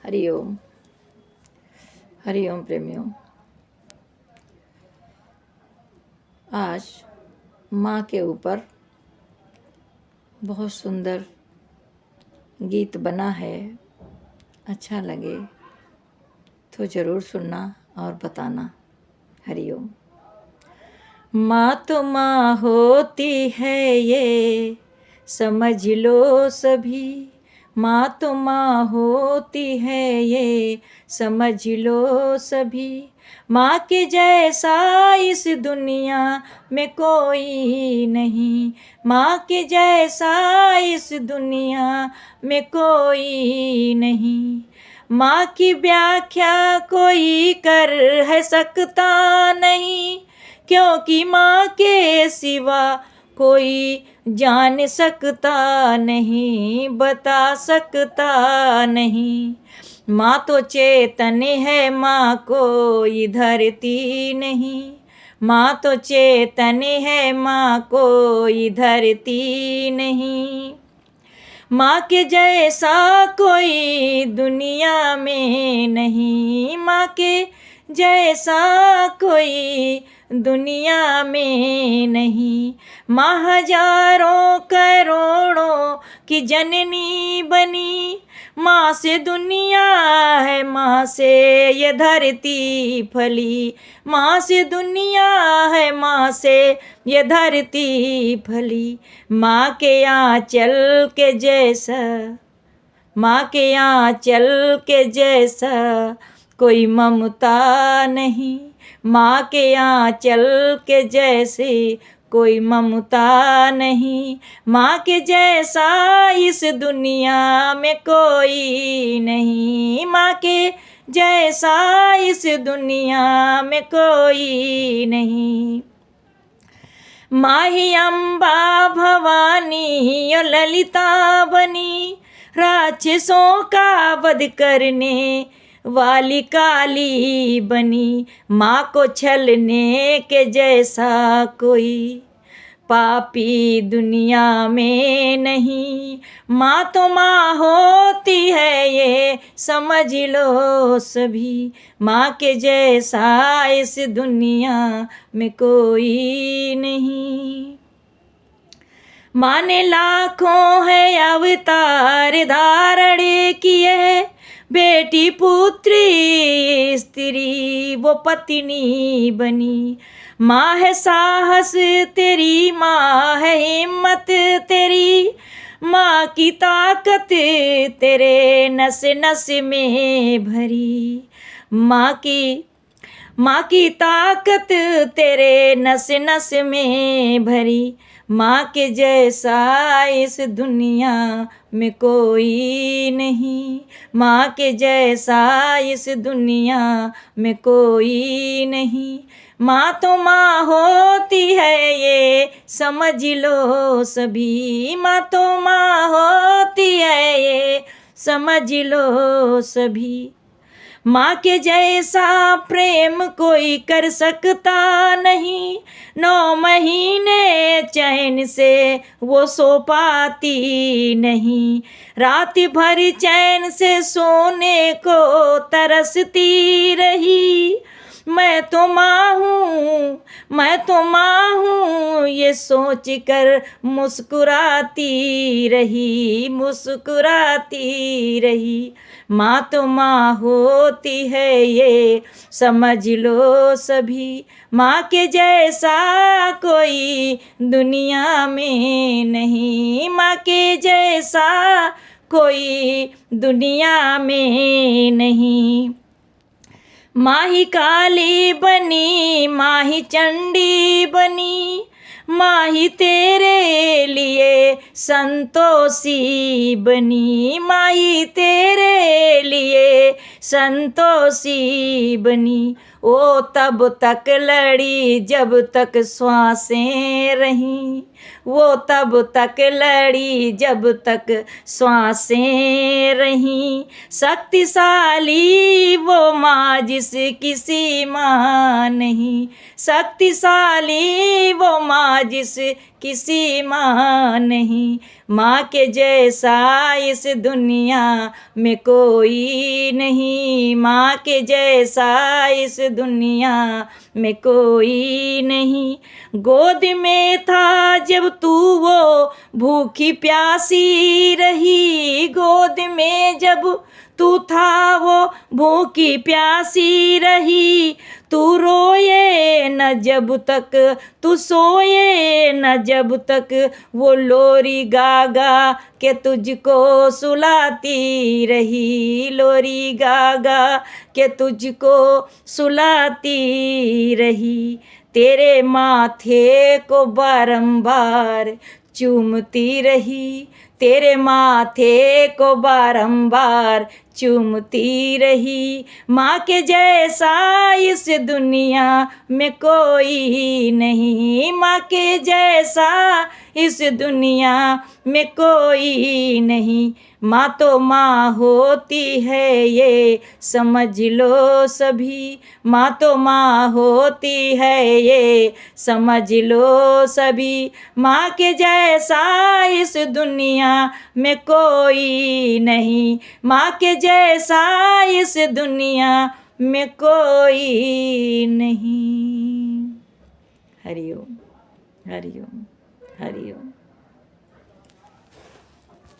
हरिओम। हरिओम प्रेमियों, आज माँ के ऊपर बहुत सुंदर गीत बना है। अच्छा लगे तो ज़रूर सुनना और बताना। हरिओम। माँ तो माँ होती है ये समझ लो सभी, माँ तो माँ होती है ये समझ लो सभी। माँ के जैसा इस दुनिया में कोई नहीं, माँ के जैसा इस दुनिया में कोई नहीं। माँ की व्याख्या कोई कर है सकता नहीं, क्योंकि माँ के सिवा कोई जान सकता नहीं, बता सकता नहीं। माँ तो चेतन है, माँ कोई धरती नहीं, माँ तो चेतन है, माँ कोई धरती नहीं। माँ के जैसा कोई दुनिया में नहीं, माँ के जैसा कोई दुनिया में नहीं। माँ हजारों करोड़ों की जननी बनी, माँ से दुनिया है, माँ से ये धरती फली, माँ से दुनिया है, माँ से ये धरती फली। माँ के आंचल के जैसा, माँ के आंचल के जैसा कोई ममता नहीं, माँ के आंचल के जैसे कोई ममता नहीं। माँ के जैसा इस दुनिया में कोई नहीं, माँ के जैसा इस दुनिया में कोई नहीं। माँ ही अम्बा भवानी और ललिता बनी, राक्षसों का वध करने वाली काली बनी। माँ को छलने के जैसा कोई पापी दुनिया में नहीं। माँ तो माँ होती है ये समझ लो सभी, माँ के जैसा इस दुनिया में कोई नहीं। माँ ने लाखों है अवतार धारण किए, बेटी पुत्री स्त्री वो पत्नी बनी। माँ है साहस तेरी, माँ है हिम्मत तेरी, माँ की ताकत तेरे नस नस में भरी। माँ की ताकत तेरे नस नस में भरी। माँ के जैसा इस दुनिया में कोई नहीं, माँ के जैसा इस दुनिया में कोई नहीं। माँ तो माँ होती है ये समझ लो सभी, माँ तो माँ होती है ये समझ लो सभी। माँ के जैसा प्रेम कोई कर सकता नहीं, 9 महीने चैन से वो सो पाती नहीं, रात भर चैन से सोने को तरसती रही। मैं तो माँ हूँ, मैं तो माँ हूँ ये सोच कर मुस्कुराती रही, मुस्कुराती रही। माँ तो माँ होती है ये समझ लो सभी, माँ के जैसा कोई दुनिया में नहीं, माँ के जैसा कोई दुनिया में नहीं। माँ ही काली बनी, माँ ही चंडी बनी, माँ ही तेरे लिए संतोषी बनी, माँ ही तेरे लिए संतोषी बनी। वो तब तक लड़ी जब तक श्वासें रहीं, वो तब तक लड़ी जब तक श्वासें रहीं। शक्तिशाली वो माँ जिस किसी माँ नहीं, शक्तिशाली वो माँ जिस किसी माँ नहीं। माँ के जैसा इस दुनिया में कोई नहीं, माँ के जैसा इस दुनिया में कोई नहीं। गोद में था जब तू वो भूखी प्यासी रही, गोद में जब तू था वो भूखी प्यासी रही। तू रोए न जब तक, तू सोए न जब तक, वो लोरी गा गा के तुझको सुलाती रही, लोरी गा गा के तुझको सुलाती रही। तेरे माथे को बारंबार चूमती रही, तेरे माथे को बारंबार चूमती रही। माँ के जैसा इस दुनिया में कोई नहीं, माँ के जैसा इस दुनिया में कोई नहीं। माँ तो माँ होती है ये समझ लो सभी, माँ तो माँ होती है ये समझ लो सभी। माँ के जैसा इस दुनिया में कोई नहीं, माँ के जैसा इस दुनिया में कोई नहीं। हरि ओम, हरि ओम, हरि ओम।